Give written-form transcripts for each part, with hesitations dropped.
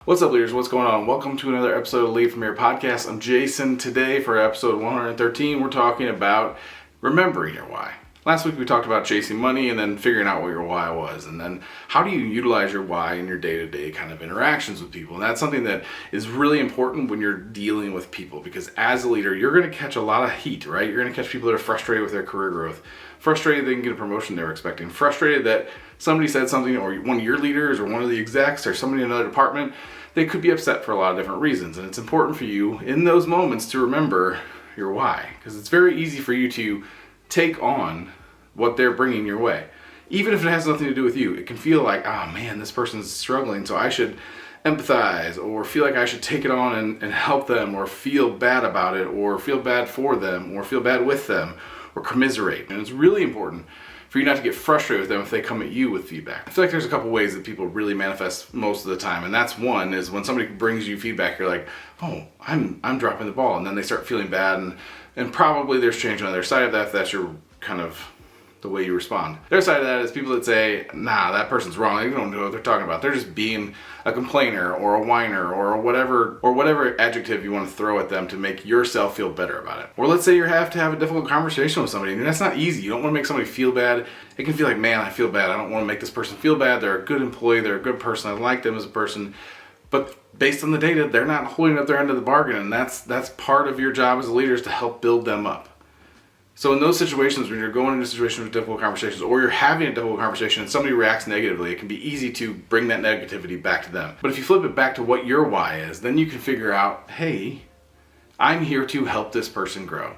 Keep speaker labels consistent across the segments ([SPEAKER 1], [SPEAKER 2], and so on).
[SPEAKER 1] What's up, leaders? What's going on? Welcome to another episode of Lead From Here podcast. I'm Jason. Today for episode 113, we're talking about remembering your why. Last week we talked about chasing money and then figuring out what your why was, and then how do you utilize your why in your day-to-day kind of interactions with people. And that's something that is really important when you're dealing with people, because as a leader, you're going to catch a lot of heat, right? You're going to catch people that are frustrated with their career growth, frustrated they can get a promotion they were expecting, frustrated that somebody said something, or one of your leaders or one of the execs or somebody in another department. They could be upset for a lot of different reasons, and it's important for you in those moments to remember your why, because it's very easy for you to take on what they're bringing your way. Even if it has nothing to do with you, it can feel like, oh man, this person's struggling, so I should empathize, or feel like I should take it on and help them, or feel bad about it, or feel bad for them, or feel bad with them, or commiserate. And it's really important for you not to get frustrated with them if they come at you with feedback. I feel like there's a couple ways that people really manifest most of the time, and that's one is when somebody brings you feedback, you're like, oh, I'm dropping the ball, and then they start feeling bad, and probably there's change on their side of that if that's your kind of the way you respond. Their side of that is people that say, nah, that person's wrong, they don't know what they're talking about. They're just being a complainer or a whiner or whatever adjective you want to throw at them to make yourself feel better about it. Or let's say you have to have a difficult conversation with somebody, and that's not easy. You don't want to make somebody feel bad. It can feel like, man, I feel bad. I don't want to make this person feel bad. They're a good employee. They're a good person. I like them as a person. But based on the data, they're not holding up their end of the bargain, and that's part of your job as a leader is to help build them up. So in those situations, when you're going into situations with difficult conversations, or you're having a difficult conversation and somebody reacts negatively, it can be easy to bring that negativity back to them. But if you flip it back to what your why is, then you can figure out, hey, I'm here to help this person grow.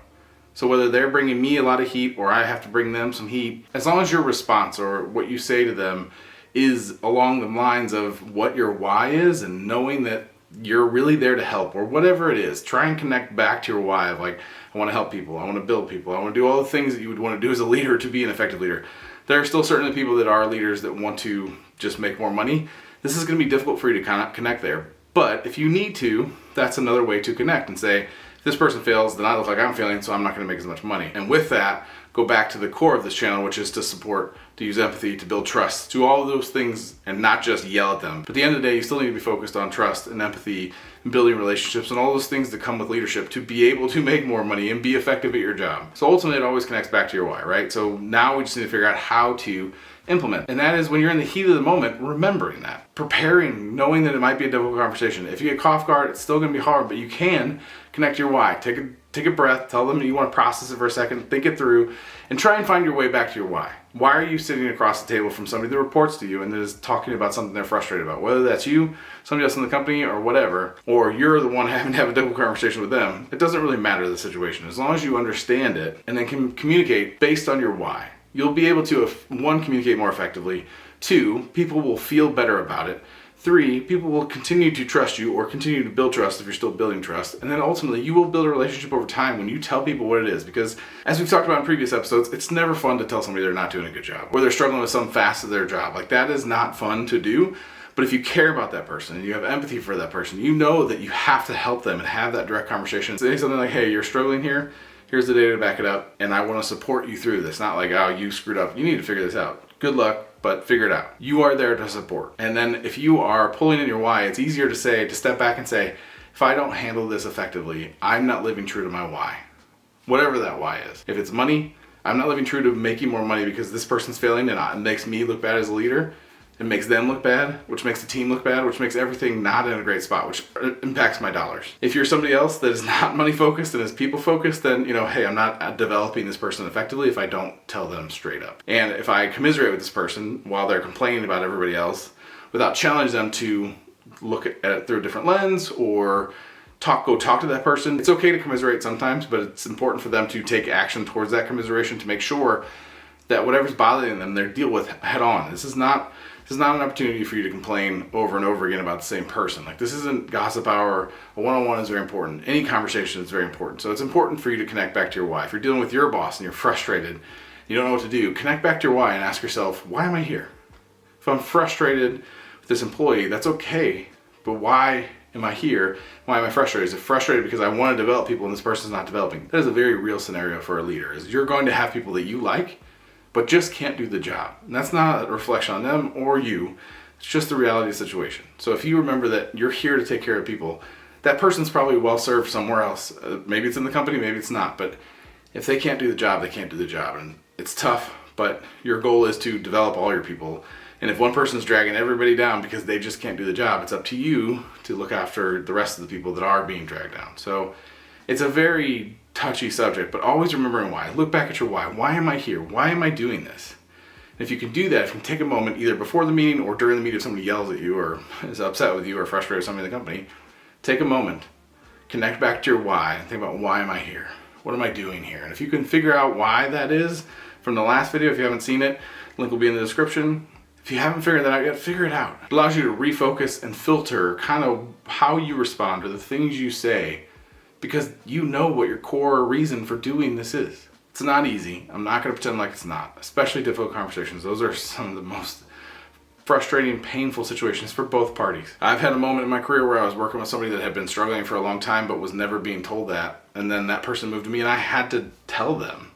[SPEAKER 1] So whether they're bringing me a lot of heat or I have to bring them some heat, as long as your response or what you say to them is along the lines of what your why is, and knowing that you're really there to help, or whatever it is, try and connect back to your why of like, I want to help people, I want to build people, I want to do all the things that you would want to do as a leader to be an effective leader. There are still certainly people that are leaders that want to just make more money. This is going to be difficult for you to kind of connect there. But if you need to, that's another way to connect and say, if this person fails, then I look like I'm failing, so I'm not going to make as much money. And with that, go back to the core of this channel, which is to support, to use empathy, to build trust, to all of those things, and not just yell at them. But at the end of the day, you still need to be focused on trust and empathy and building relationships and all those things that come with leadership to be able to make more money and be effective at your job. So ultimately, it always connects back to your why, right? So now we just need to figure out how to implement. And that is when you're in the heat of the moment, remembering that. Preparing, knowing that it might be a difficult conversation. If you get caught off guard, it's still going to be hard, but you can connect your why. Take a breath, tell them you want to process it for a second, think it through, and try and find your way back to your why. Why are you sitting across the table from somebody that reports to you and that is talking about something they're frustrated about? Whether that's you, somebody else in the company, or whatever, or you're the one having to have a difficult conversation with them, it doesn't really matter the situation. As long as you understand it and then can communicate based on your why, you'll be able to, one, communicate more effectively, two, people will feel better about it, three, people will continue to trust you or continue to build trust if you're still building trust. And then ultimately, you will build a relationship over time when you tell people what it is. Because as we've talked about in previous episodes, it's never fun to tell somebody they're not doing a good job or they're struggling with some facet of their job. Like, that is not fun to do. But if you care about that person and you have empathy for that person, you know that you have to help them and have that direct conversation. Say something like, hey, you're struggling here. Here's the data to back it up. And I want to support you through this. Not like, oh, you screwed up. You need to figure this out. Good luck. But figure it out. You are there to support. And then if you are pulling in your why, it's easier to step back and say, if I don't handle this effectively, I'm not living true to my why. Whatever that why is. If it's money, I'm not living true to making more money because this person's failing and it makes me look bad as a leader. It makes them look bad, which makes the team look bad, which makes everything not in a great spot, which impacts my dollars. If you're somebody else that is not money focused and is people focused, then, hey, I'm not developing this person effectively if I don't tell them straight up. And if I commiserate with this person while they're complaining about everybody else without challenging them to look at it through a different lens or go talk to that person, it's okay to commiserate sometimes, but it's important for them to take action towards that commiseration to make sure that whatever's bothering them, they're deal with head on. This is not an opportunity for you to complain over and over again about the same person. Like, this isn't gossip hour. A one-on-one is very important. Any conversation is very important. So it's important for you to connect back to your why. If you're dealing with your boss and you're frustrated, you don't know what to do, connect back to your why and ask yourself, why am I here? If I'm frustrated with this employee, that's okay. But why am I here? Why am I frustrated? Is it frustrated because I want to develop people and this person's not developing? That is a very real scenario for a leader. Is you're going to have people that you like, but just can't do the job. And that's not a reflection on them or you. It's just the reality of the situation. So if you remember that you're here to take care of people, that person's probably well served somewhere else. Maybe it's in the company, maybe it's not. But if they can't do the job, they can't do the job. And it's tough, but your goal is to develop all your people. And if one person's dragging everybody down because they just can't do the job, it's up to you to look after the rest of the people that are being dragged down. So it's a very touchy subject, but always remembering why. Look back at your why. Why am I here? Why am I doing this? And if you can do that, if you can take a moment either before the meeting or during the meeting if somebody yells at you or is upset with you or frustrated with somebody in the company, take a moment, connect back to your why, and think about why am I here? What am I doing here? And if you can figure out why that is from the last video, if you haven't seen it, link will be in the description. If you haven't figured that out yet, figure it out. It allows you to refocus and filter kind of how you respond to the things you say because you know what your core reason for doing this is. It's not easy. I'm not going to pretend like it's not, especially difficult conversations. Those are some of the most frustrating, painful situations for both parties. I've had a moment in my career where I was working with somebody that had been struggling for a long time but was never being told that. And then that person moved to me and I had to tell them,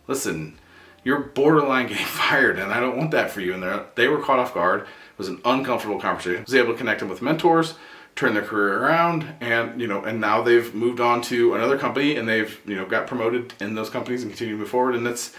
[SPEAKER 1] listen, you're borderline getting fired and I don't want that for you. And they were caught off guard. It was an uncomfortable conversation. I was able to connect them with mentors, turn their career around, and and now they've moved on to another company and they've got promoted in those companies and continue to move forward. And it's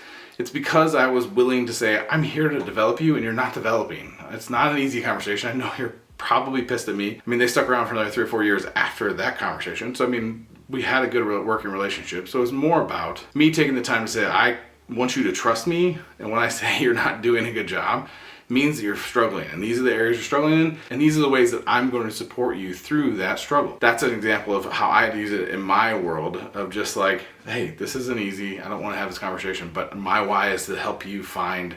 [SPEAKER 1] because I was willing to say, I'm here to develop you and you're not developing. It's not an easy conversation. I know you're probably pissed at me. I mean, they stuck around for another 3 or 4 years after that conversation. So, I mean, we had a good working relationship. So it was more about me taking the time to say, I want you to trust me. And when I say you're not doing a good job, means that you're struggling. And these are the areas you're struggling in. And these are the ways that I'm going to support you through that struggle. That's an example of how I use it in my world of just like, hey, this isn't easy. I don't want to have this conversation, but my why is to help you find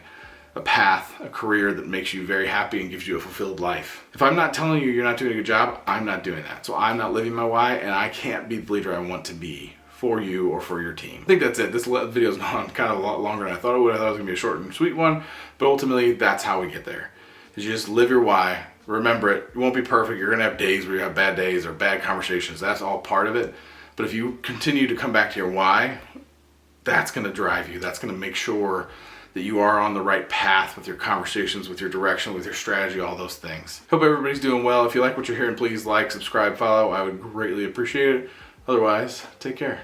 [SPEAKER 1] a path, a career that makes you very happy and gives you a fulfilled life. If I'm not telling you you're not doing a good job, I'm not doing that. So I'm not living my why and I can't be the leader I want to be for you or for your team. I think that's it. This video's gone kind of a lot longer than I thought it would. I thought it was gonna be a short and sweet one, but ultimately that's how we get there. Is you just live your why, remember it. You won't be perfect. You're gonna have days where you have bad days or bad conversations. That's all part of it. But if you continue to come back to your why, that's gonna drive you. That's gonna make sure that you are on the right path with your conversations, with your direction, with your strategy, all those things. Hope everybody's doing well. If you like what you're hearing, please like, subscribe, follow. I would greatly appreciate it. Otherwise, take care.